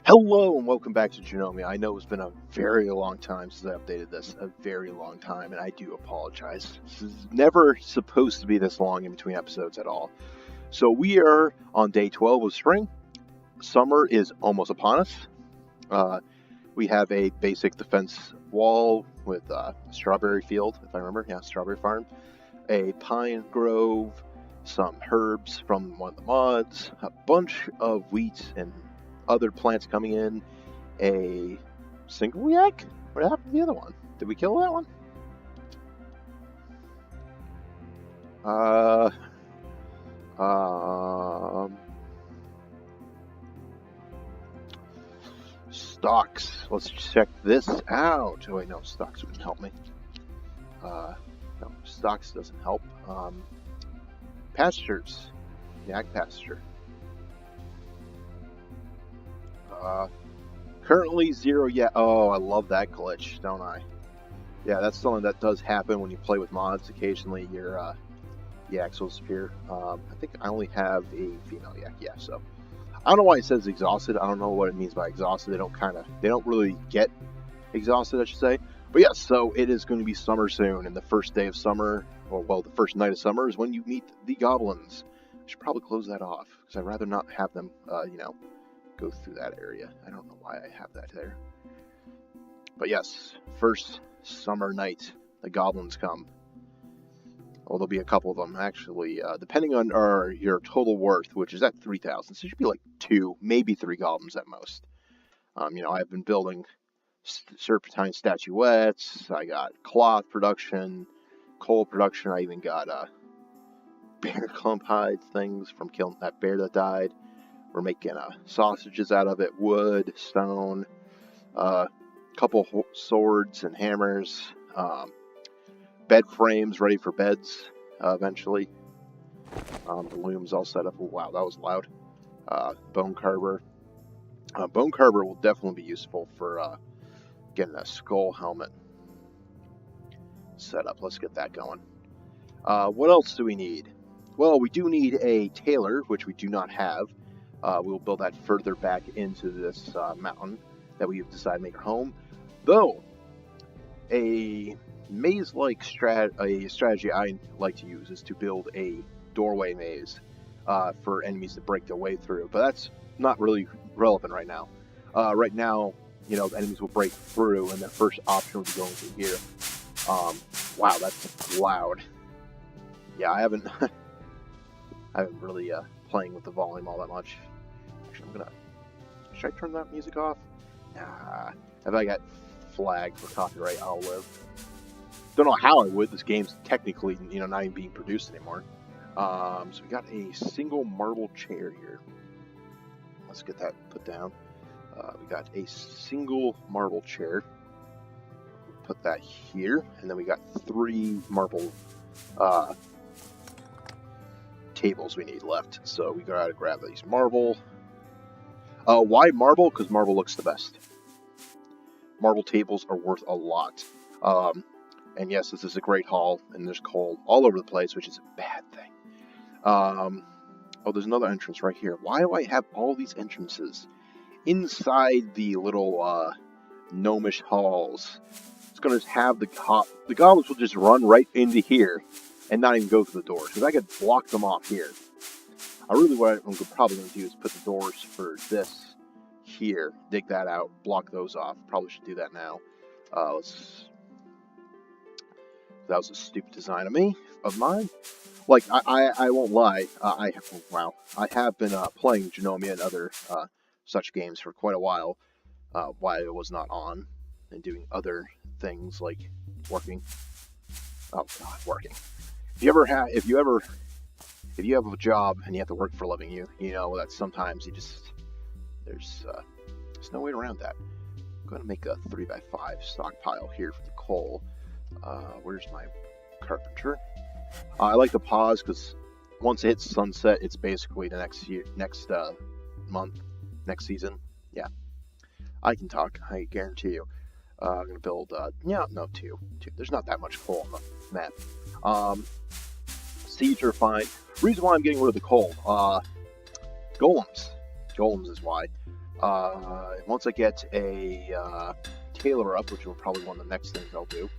Hello and welcome back to Gnomoria. I know it's been a very long time since I updated this, a very long time, and I do apologize. This is never supposed to be this long in between episodes at all. So we are on day 12 of spring. Summer is almost upon us. We have a basic defense wall with a strawberry field, if I remember. Yeah, strawberry farm. A pine grove, some herbs from one of the mods, a bunch of wheat and other plants coming in, a single yak? What happened to the other one? Did we kill that one? Stocks. Let's check this out. Oh wait, no, stocks wouldn't help me. No, stocks doesn't help. Pastures. Yak pasture. Currently 0 yet. Oh, I love that glitch, don't I? Yeah, that's something that does happen when you play with mods. Occasionally, your yaks will disappear. I think I only have a female yak. Yeah, so I don't know why it says exhausted. I don't know what it means by exhausted. They don't really get exhausted, I should say. But yes, so it is going to be summer soon, and the first day of summer, or well, the first night of summer is when you meet the goblins. I should probably close that off because I'd rather not have them, go through that area. I don't know why I have that there. But yes, first summer night, the goblins come. Well, there'll be a couple of them, actually, depending on your total worth, which is at 3,000. So it should be like 2, maybe 3 goblins at most. I've been building serpentine statuettes. I got cloth production, coal production. I even got bear clump hide things from killing that bear that died. We're making sausages out of it, wood, stone, couple swords and hammers, bed frames ready for beds eventually. The loom's all set up. Oh, wow, that was loud. Bone carver. Bone carver will definitely be useful for getting a skull helmet set up. Let's get that going. What else do we need? Well, we do need a tailor, which we do not have. We'll build that further back into this mountain that we've decided to make our home. Though, a maze-like strategy I like to use is to build a doorway maze for enemies to break their way through. But that's not really relevant right now. Right now, the enemies will break through, and the first option will be going through here. Wow, that's loud. Yeah, I haven't really playing with the volume all that much. Actually, should I turn that music off? Nah. If I got flagged for copyright, I'll live. Don't know how I would. This game's technically, not even being produced anymore. So we got a single marble chair here. Let's get that put down. We got a single marble chair. Put that here, and then we got 3 marble tables we need left. So we gotta grab these marble. Why marble? Because marble looks the best. Marble tables are worth a lot. And yes, this is a great hall, and there's coal all over the place, which is a bad thing. Oh, there's another entrance right here. Why do I have all these entrances inside the little gnomish halls? It's going to have the goblins will just run right into here and not even go through the doors, because I could block them off here. What I'm probably going to do is put the doors for this here, dig that out, block those off. Probably should do that now. That was a stupid design of mine. Like, I won't lie. I have been playing Gnomoria and other such games for quite a while. While it was not on and doing other things like working. Oh God, working. If you have a job and you have to work for a living, you know that sometimes there's no way around that. I'm going to make a 3x5 stockpile here for the coal. Where's my carpenter? I like to pause because once it hits sunset, it's basically the next month, next season. Yeah, I can talk. I guarantee you. I'm gonna build. Two. There's not that much coal on the map. Seeds are fine. Reason why I'm getting rid of the coal. Golems is why. Once I get a tailor up, which will probably one of the next things I'll do,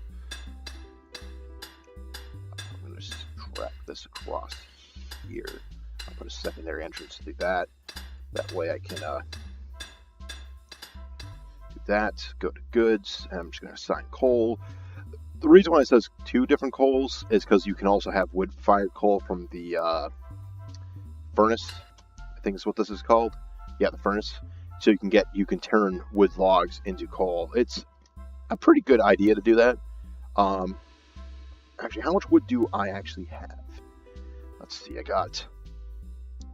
I'm going to track this across here. I'll put a secondary entrance through that. That way I can do that, go to goods, and I'm just going to assign coal. The reason why it says 2 different coals is because you can also have wood-fired coal from the furnace. I think is what this is called. Yeah, the furnace. So you can turn wood logs into coal. It's a pretty good idea to do that. Actually, how much wood do I actually have? Let's see. I got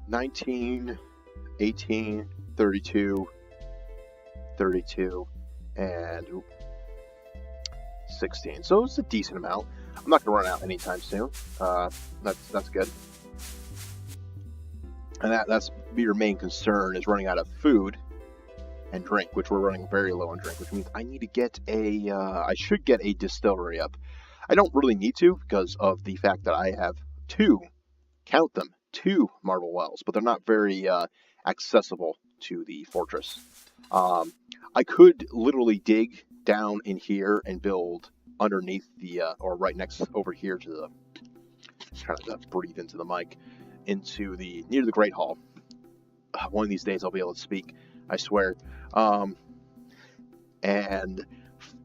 19, 18, 32, 32, and 16. So it's a decent amount. I'm not going to run out anytime soon. That's good. And that's your main concern is running out of food and drink, which we're running very low on drink, which means I need to get I should get a distillery up. I don't really need to because of the fact that I have 2 marble wells, but they're not very accessible to the fortress. I could literally dig down in here and build underneath or right next over here to the, trying to breathe into the mic, near the Great Hall. One of these days I'll be able to speak, I swear. And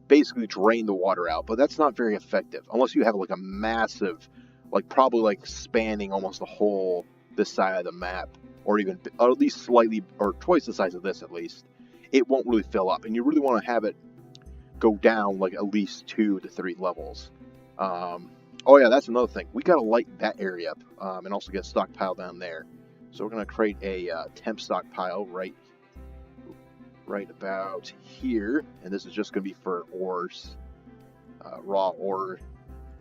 basically drain the water out, but that's not very effective unless you have like a massive, probably spanning almost the whole this side of the map, or at least slightly, or twice the size of this at least. It won't really fill up, and you really want to have it go down at least 2 to 3 levels. Oh yeah, that's another thing. We gotta light that area up, and also get a stockpile down there. So we're gonna create a temp stockpile right about here, and this is just gonna be for ores, raw ore.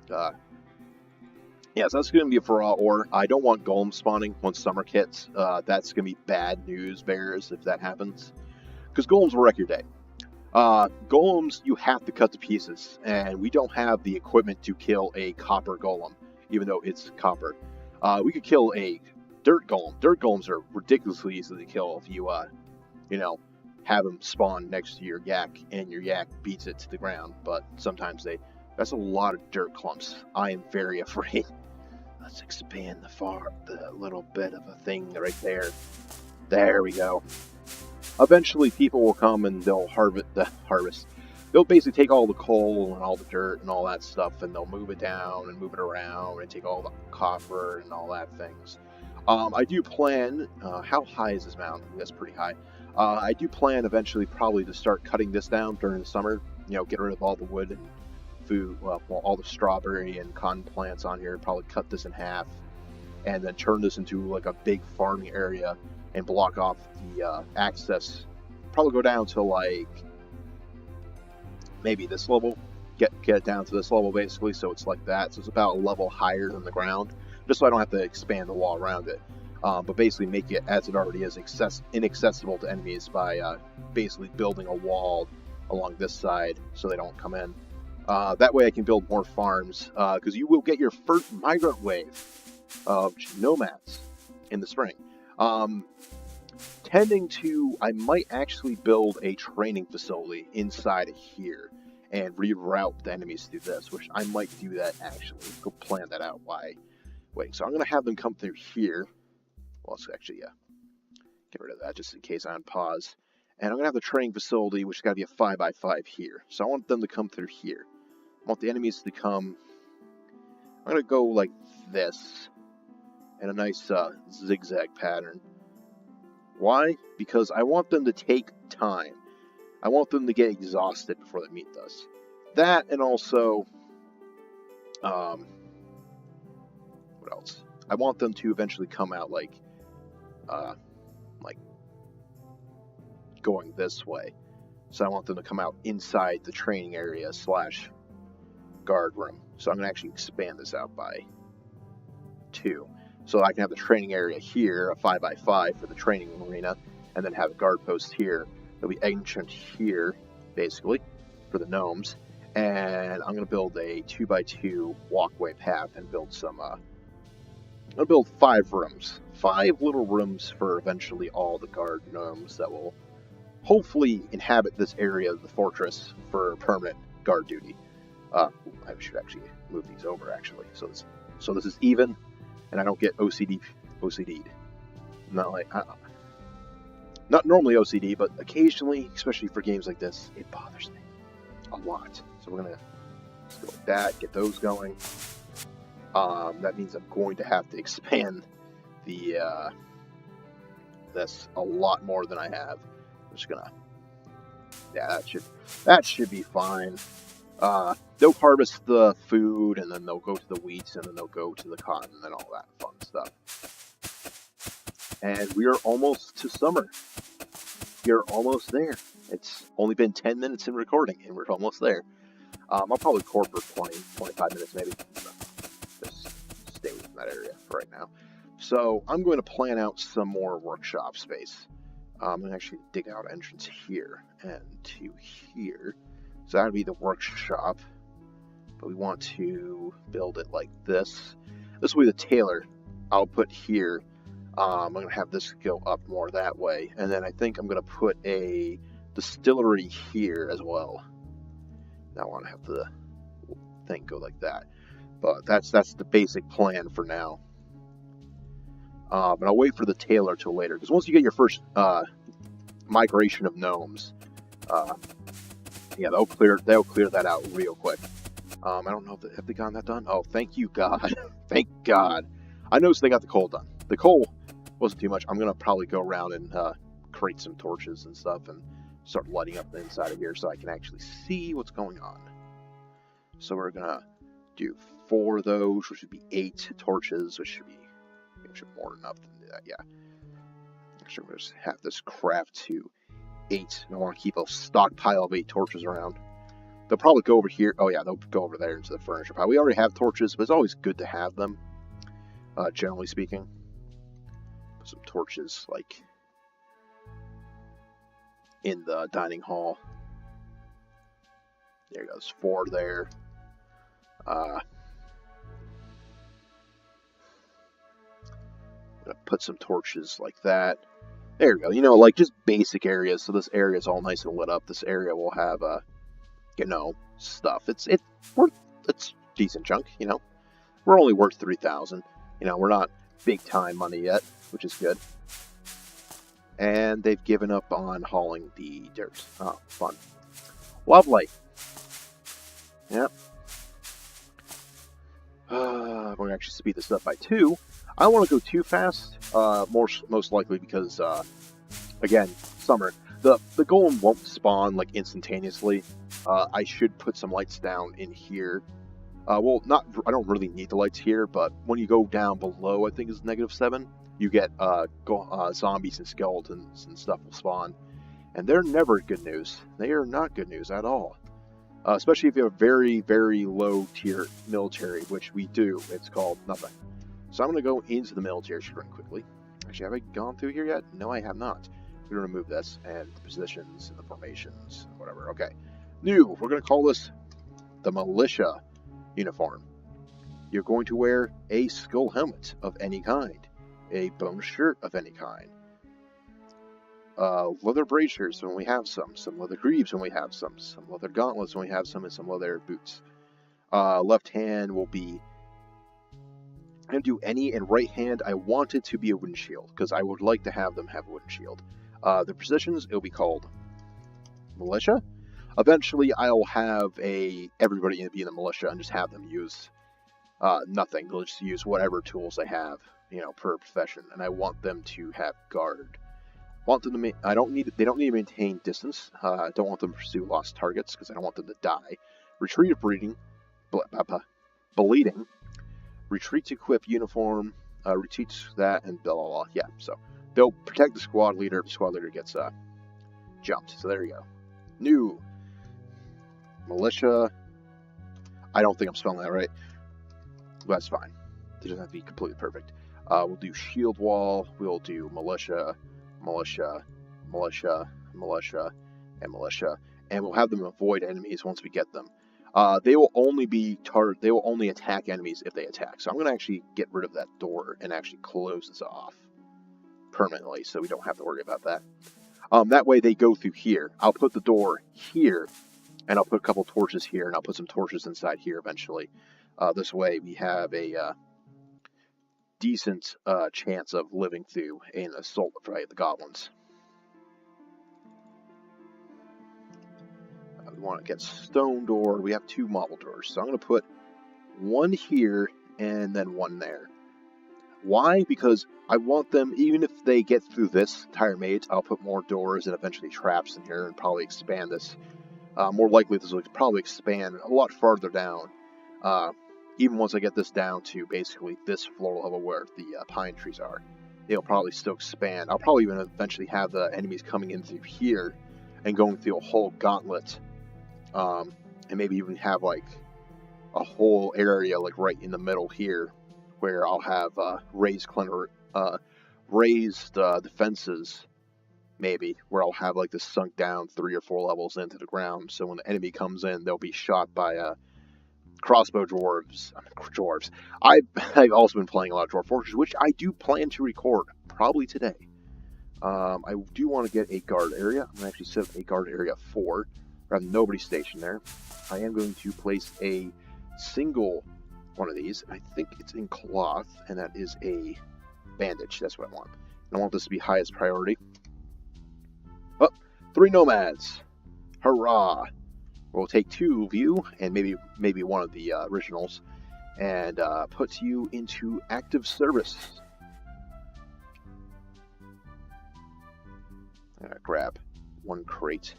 Yeah, so that's gonna be for raw ore. I don't want golems spawning once summer hits. That's gonna be bad news bears if that happens, because golems will wreck your day. Golems you have to cut to pieces, and we don't have the equipment to kill a copper golem, even though it's copper. We could kill a dirt golem. Dirt golems are ridiculously easy to kill if you, have them spawn next to your yak, and your yak beats it to the ground, but sometimes that's a lot of dirt clumps. I am very afraid. Let's expand the little bit of a thing right there. There we go. Eventually, people will come and they'll harvest. They'll basically take all the coal and all the dirt and all that stuff, and they'll move it down and move it around and take all the copper and all that things. I do plan. How high is this mountain? That's pretty high. I do plan eventually probably to start cutting this down during the summer. Get rid of all the wood and food, all the strawberry and cotton plants on here. Probably cut this in half, and then turn this into a big farming area and block off the access. Probably go down to maybe this level. Get it down to this level basically, so it's like that. So it's about a level higher than the ground, just so I don't have to expand the wall around it. But basically make it, as it already is, inaccessible to enemies by basically building a wall along this side so they don't come in. That way I can build more farms, because you will get your first migrant wave of nomads in the spring. I might actually build a training facility inside of here and reroute the enemies through this, which I might do that actually. Go plan that out. Wait, so I'm going to have them come through here. Well, let's actually get rid of that just in case I'm on pause. And I'm going to have the training facility, which has got to be a 5x5 here. So I want them to come through here. I want the enemies to come. I'm going to go like this in a nice zigzag pattern. Why? Because I want them to take time. I want them to get exhausted before they meet us. That, and also, what else? I want them to eventually come out like going this way. So I want them to come out inside the training area / guard room. So I'm going to actually expand this out by 2. So I can have the training area here, a 5x5 for the training arena, and then have a guard post here. There'll be entrance here, basically, for the gnomes. And I'm going to build a 2x2 walkway path and build some, I'm going to build 5 rooms. 5 little rooms for eventually all the guard gnomes that will hopefully inhabit this area of the fortress for permanent guard duty. I should actually move these over, actually. So this is even, and I don't get OCD'd. Not like, not normally OCD, but occasionally, especially for games like this, it bothers me a lot. So we're gonna just go like that, get those going. That means I'm going to have to expand the this a lot more than I have. I'm just gonna, yeah, that should be fine. They'll harvest the food, and then they'll go to the wheat, and then they'll go to the cotton, and all that fun stuff. And we are almost to summer. We are almost there. It's only been 10 minutes in recording, and we're almost there. I'll probably record for 20, 25 minutes maybe. Just stay within that area for right now. So I'm going to plan out some more workshop space. I'm going to actually dig out entrance here and to here. So that would be the workshop. But we want to build it like this. This will be the tailor I'll put here. I'm going to have this go up more that way. And then I think I'm going to put a distillery here as well. Now I want to have the thing go like that. But that's the basic plan for now. But I'll wait for the tailor till later. Because once you get your first migration of gnomes, yeah, they'll clear that out real quick. I don't know if they gotten that done. Oh, thank you, God. Thank God. I noticed they got the coal done. The coal wasn't too much. I'm going to probably go around and create some torches and stuff and start lighting up the inside of here so I can actually see what's going on. So we're going to do 4 of those, which would be 8 torches, which should be more than enough to do that, yeah. Actually, we'll just have this craft to 8. And I want to keep a stockpile of 8 torches around. They'll probably go over here. Oh, yeah, they'll go over there into the furniture pile. We already have torches, but it's always good to have them, generally speaking. Put some torches, like, in the dining hall. There goes 4 there. I'm gonna put some torches like that. There we go. You know, like just basic areas. So this area is all nice and lit up. This area will have, stuff. It's decent chunk. You know, we're only worth 3,000. You know, we're not big time money yet, which is good. And they've given up on hauling the dirt. Oh, fun. Lovely. Yep. We're going to actually speed this up by 2. I don't want to go too fast, most likely because, again, summer. The golem won't spawn, like, instantaneously. I should put some lights down in here. Well, I don't really need the lights here, but when you go down below, I think it's -7, you get zombies and skeletons and stuff will spawn. And they're never good news. They are not good news at all. Especially if you have a very, very low tier military, which we do. It's called nothing. So I'm going to go into the military screen quickly. Actually, have I gone through here yet? No, I have not. We're going to remove this and the positions and the formations, whatever. Okay. New. We're going to call this the militia uniform. You're going to wear a skull helmet of any kind, a bone shirt of any kind, leather bracers when we have some leather greaves when we have some leather gauntlets when we have some, and some leather boots. Left hand will be, I'm going to do any, and right hand I want it to be a wooden shield, because I would like to have them have a wooden shield. The positions, it'll be called militia. Eventually I'll have everybody be in the militia and just have them use nothing. They'll just use whatever tools they have, you know, per profession. And I want them to have guard. Want them to they don't need to maintain distance. I don't want them to pursue lost targets because I don't want them to die. Retreat of bleeding. Retreat to equip uniform. Retreat that and blah blah blah. Yeah, so they'll protect the squad leader if the squad leader gets jumped. So there you go. New militia. I don't think I'm spelling that right. But that's fine. It doesn't have to be completely perfect. We'll do shield wall. We'll do militia, militia, militia, militia, and militia, and we'll have them avoid enemies once we get them. They will only attack enemies if they attack. So I'm going to actually get rid of that door and actually close this off permanently, so we don't have to worry about that. That way they go through here. I'll put the door here, and I'll put a couple torches here, and I'll put some torches inside here eventually. This way we have a decent chance of living through an assault by the goblins. We want to get stone door. We have 2 marble doors, so I'm going to put one here and then one there. Why? Because I want them, even if they get through this entire maze, I'll put more doors and eventually traps in here and probably expand this. More likely this will probably expand a lot farther down. Even once I get this down to basically this floor level where the pine trees are, it'll probably still expand. I'll probably even eventually have the enemies coming in through here and going through a whole gauntlet. And maybe even have like a whole area like right in the middle here where I'll have raised defenses, maybe, where I'll have like this sunk down 3 or 4 levels into the ground, so when the enemy comes in, they'll be shot by crossbow dwarves. I've also been playing a lot of Dwarf Fortress, which I do plan to record probably today. I do want to get a guard area. I'm going to actually set up a guard area 4. I have nobody stationed there. I am going to place a single one of these. I think it's in cloth, and that is a bandage. That's what I want. And I want this to be highest priority. Oh, 3 nomads. Hurrah! We'll take 2 of you, and maybe one of the originals, and put you into active service. I'm gonna grab 1 crate.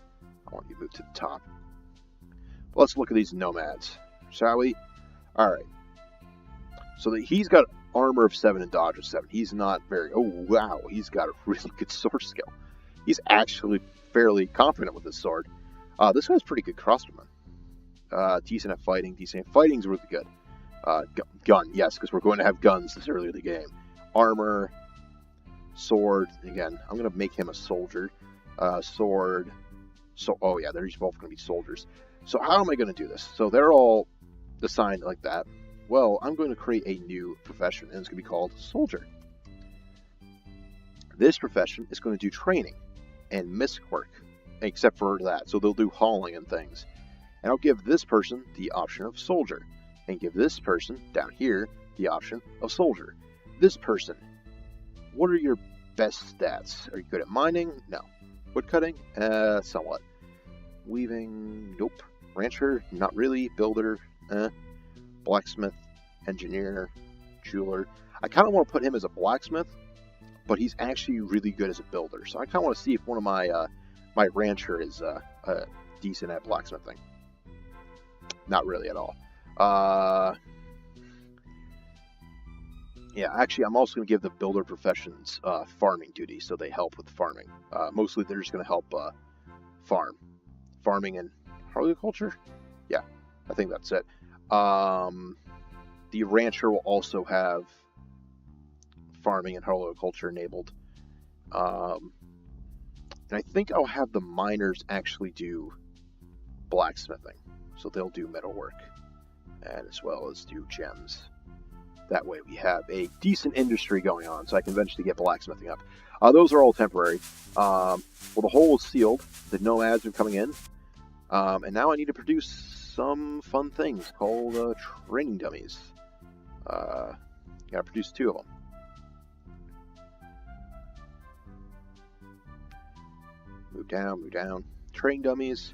I want you to move to the top. Let's look at these nomads, shall we? Alright. So he's got armor of 7 and dodge of 7. He's not very... Oh, wow. He's got a really good sword skill. He's actually fairly confident with his sword. This guy's pretty good crossbowman. Decent at fighting. Decent at fighting's really good. Gun, yes, because we're going to have guns this early in the game. Armor, sword. Again, I'm going to make him a soldier. Sword. So, oh yeah, they're both going to be soldiers. So how am I going to do this? So they're all assigned like that. Well, I'm going to create a new profession, and it's going to be called soldier. This profession is going to do training and misc work, except for that. So they'll do hauling and things. And I'll give this person the option of soldier, and give this person down here the option of soldier. This person, what are your best stats? Are you good at mining? No. Woodcutting? Somewhat. Weaving? Nope. Rancher? Not really. Builder? Blacksmith? Engineer? Jeweler? I kind of want to put him as a blacksmith, but he's actually really good as a builder. So I kind of want to see if one of my my rancher is decent at blacksmithing. Not really at all. Yeah, actually, I'm also going to give the builder professions farming duties, so they help with farming. Mostly, they're just going to help farming and horticulture. Yeah, I think that's it. The rancher will also have farming and horticulture enabled. And I think I'll have the miners actually do blacksmithing, so they'll do metalwork, and as well as do gems. That way we have a decent industry going on, so I can eventually get blacksmithing up. Those are all temporary. Well, the hole is sealed. The nomads are coming in. And now I need to produce some fun things called training dummies. Gotta produce 2 of them. Move down. Training dummies.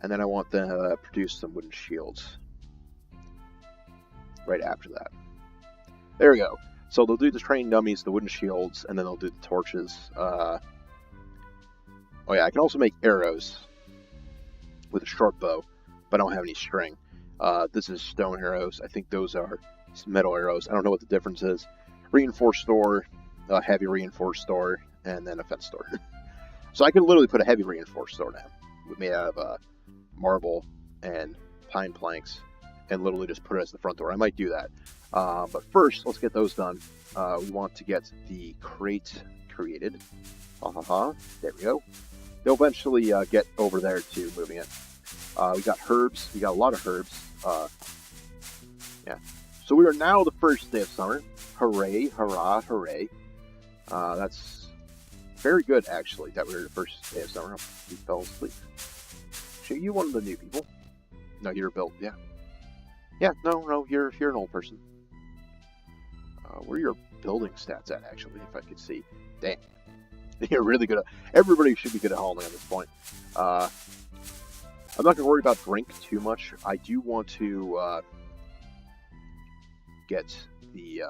And then I want to produce some wooden shields right after that. There we go. So they'll do the training dummies, the wooden shields, and then they'll do the torches. Oh yeah, I can also make arrows with a short bow, but I don't have any string. This is stone arrows. I think those are metal arrows. I don't know what the difference is. Reinforced door, heavy reinforced door, and then a fence door. So I could literally put a heavy reinforced door down, made out of marble and pine planks, and literally just put it as the front door. I might do that. But first, let's get those done. We want to get the crate created. There we go. They'll eventually get over there to moving it. We got herbs. We got a lot of herbs. Yeah. So we are now the first day of summer. Hooray, hurrah, hooray. That's very good, actually, that we were the first day of summer. We fell asleep. So you one of the new people? No, you're built, yeah. Yeah, no, you're an old person. Where are your building stats at, actually, if I could see? Dang. You're really good at... Everybody should be good at hauling at this point. I'm not going to worry about drink too much. I do want to get the...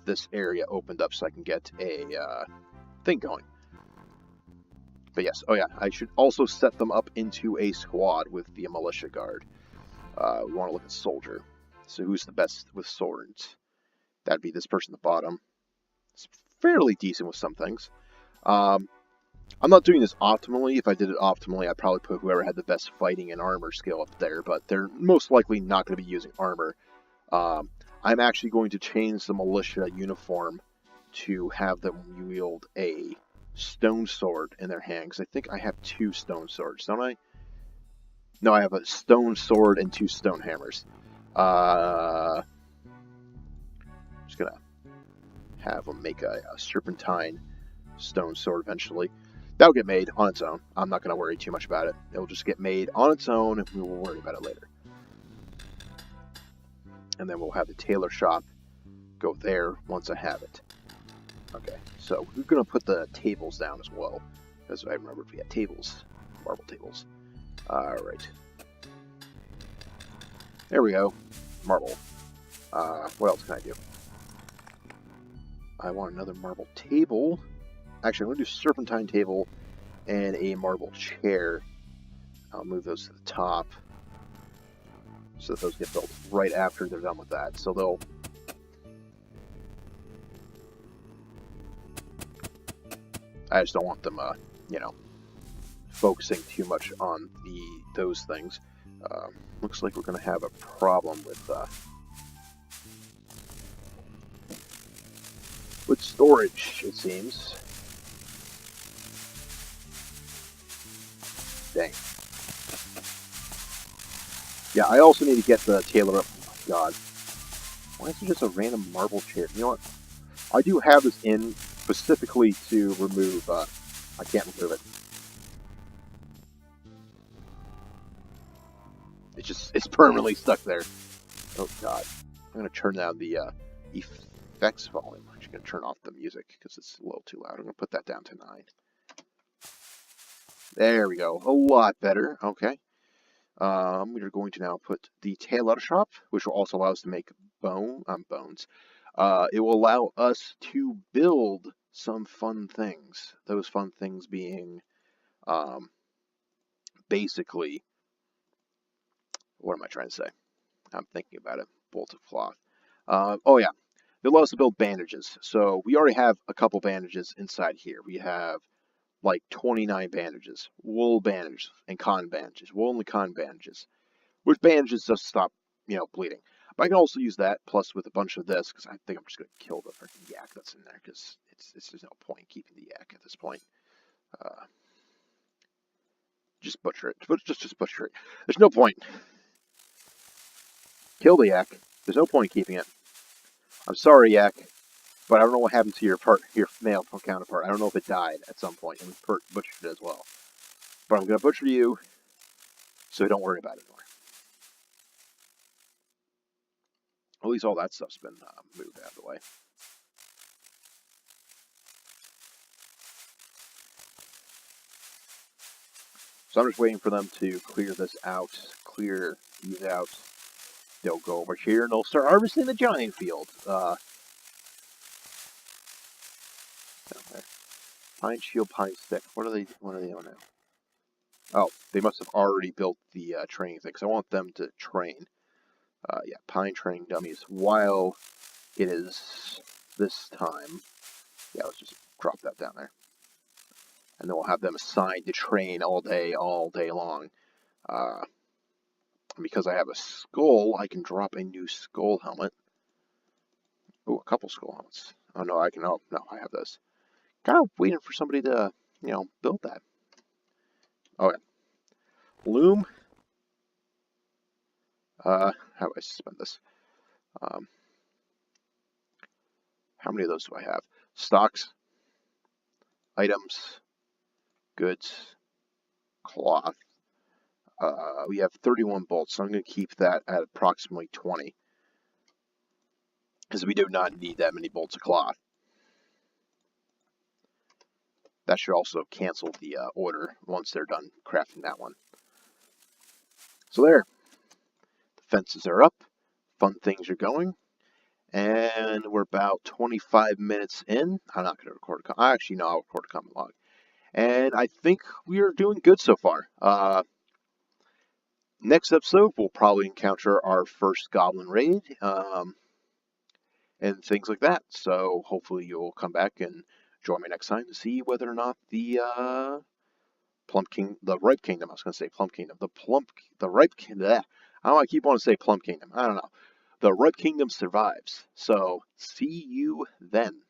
this area opened up so I can get a thing going. But yes, oh yeah, I should also set them up into a squad with the militia guard. We want to look at soldier. So who's the best with swords? That'd be this person at the bottom. It's fairly decent with some things. I'm not doing this optimally. If I did it optimally, I'd probably put whoever had the best fighting and armor skill up there, but they're most likely not going to be using armor. I'm actually going to change the militia uniform to have them wield a stone sword in their hand, because I think I have 2 stone swords, don't I? No, I have a stone sword and 2 stone hammers. I'm just gonna have them make a serpentine stone sword eventually. That'll get made on its own. I'm not gonna worry too much about it. It'll just get made on its own, and we will worry about it later. And then we'll have the tailor shop go there once I have it. Okay, so we're going to put the tables down as well, because I remembered we had tables, marble tables. Alright. There we go. Marble. What else can I do? I want another marble table. Actually, I'm going to do serpentine table and a marble chair. I'll move those to the top, so that those get built right after they're done with that. So they'll... I just don't want them, you know, focusing too much on those things. Looks like we're going to have a problem with storage, it seems. Dang. Yeah, I also need to get the tailor up. Oh my god. Why is it just a random marble chair? You know what? I do have this in specifically to remove, I can't remove it. It's permanently stuck there. Oh god. I'm going to turn down the effects volume. I'm just going to turn off the music because it's a little too loud. I'm going to put that down to 9. There we go. A lot better. Okay. We're going to now put the tailor shop, which will also allow us to make bones. It will allow us to build some fun things. Those fun things being, basically, what am I trying to say? I'm thinking about it. Bolts of cloth. Oh yeah, it allows us to build bandages. So we already have a couple bandages inside here. We have like 29 bandages, wool bandages and cotton bandages, wool and cotton bandages, which bandages just stop, you know, bleeding. But I can also use that plus with a bunch of this, because I think I'm just going to kill the freaking yak that's in there, because there's no point keeping the yak at this point. Just butcher it. Just butcher it. There's no point. Kill the yak. There's no point keeping it. I'm sorry, yak, but I don't know what happened to your male counterpart. I don't know if it died at some point, and we butchered it as well. But I'm going to butcher you, so don't worry about it anymore. At least all that stuff's been moved out of the way. So I'm just waiting for them to clear this out, clear these out. They'll go over here and they'll start harvesting the giant field. Okay. Pine shield, pine stick. What are they on now? Oh, they must have already built the training thing, because I want them to train. Yeah, pine training dummies. While it is this time, yeah, let's just drop that down there. And then we'll have them assigned to train all day long. Because I have a skull, I can drop a new skull helmet. Oh, a couple skull helmets. Oh no, I can. Oh no, I have this. Kind of waiting for somebody to, you know, build that. Oh yeah. Loom. How do I suspend this? How many of those do I have? Stocks, items, goods, cloth. We have 31 bolts, so I'm going to keep that at approximately 20. Because we do not need that many bolts of cloth. That should also cancel the order once they're done crafting that one. So there. The fences are up. Fun things are going. And we're about 25 minutes in. I'm not going to record a comment. Actually, no, I'll record a comment log. And I think we are doing good so far. Next episode, we'll probably encounter our first goblin raid. And things like that. So hopefully you'll come back and join me next time to see whether or not the Ripe Kingdom. I was going to say Plum Kingdom. The Ripe Kingdom. I don't know. I keep wanting to say Plum Kingdom. I don't know. The Ripe Kingdom survives. So see you then.